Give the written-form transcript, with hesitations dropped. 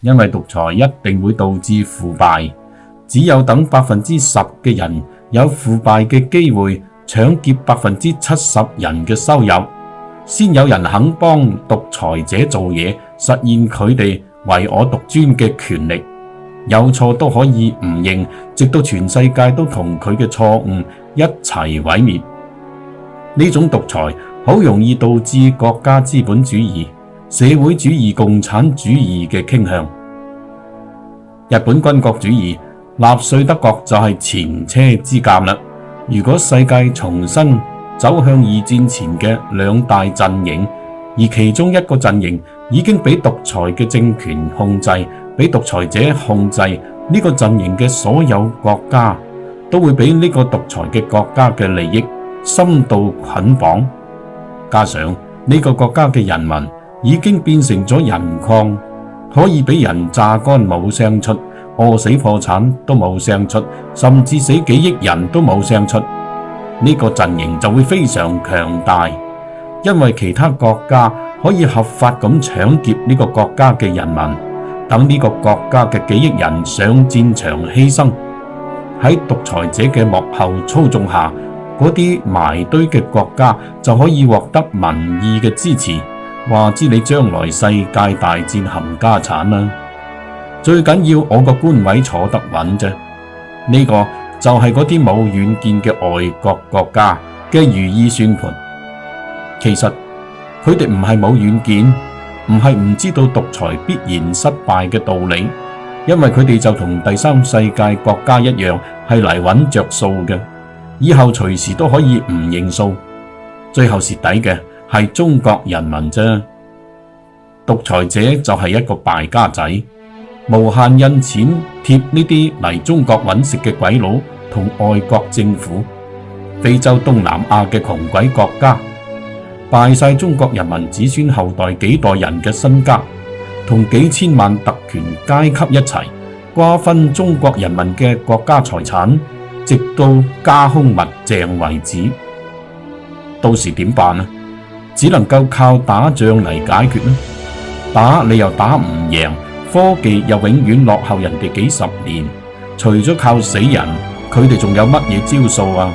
因為獨裁一定會導致腐敗，只有等10%嘅人有腐敗嘅機會，搶劫70%人嘅收入，先有人肯幫獨裁者做嘢，實現佢哋唯我獨尊嘅權力。有錯都可以唔認，直到全世界都同佢嘅錯誤一齊毀滅。呢種獨裁好容易導致國家資本主義、社會主義、共產主義嘅傾向。日本軍國主義、納粹德國就係前車之鑑啦。如果世界重新走向二戰前嘅兩大陣營，而其中一個陣營已經被獨裁嘅政權控制，被獨裁者控制，呢個陣營嘅所有國家都會俾呢個獨裁嘅國家嘅利益深度捆綁，加上呢個國家嘅人民已經變成咗人礦，可以俾人榨乾冇聲出，餓死破產都冇聲出，甚至死幾億人都冇聲出，呢個陣營就會非常強大，因為其他國家可以合法咁搶劫呢個國家嘅人民，等呢個國家嘅幾億人上戰場犧牲。喺獨裁者嘅幕後操縱下，嗰啲埋堆嘅國家就可以獲得民意嘅支持，話知你將來世界大戰冚家產啦。最緊要我個官位坐得穩啫。呢個就係嗰啲冇遠見嘅外國國家嘅如意算盤。其實佢哋唔係冇遠見，唔係唔知道獨裁必然失敗嘅道理，因為佢哋就同第三世界國家一樣，係嚟揾着數嘅，以後隨時都可以唔認數，最後蝕底嘅係中國人民啫。獨裁者就係一個敗家仔，無限印錢貼呢啲嚟中國揾食嘅鬼佬同外國政府，非洲東南亞嘅窮鬼國家，敗晒中國人民子孫後代幾代人嘅身家，同幾千萬特權階級一齊瓜分中國人民嘅國家財產，直到家凶物淨為止。到時點辦啊？只能夠靠打仗嚟解決啦。打你又打唔贏，科技又永遠落後人哋幾十年，除咗靠死人，佢哋仲有乜嘢招數啊？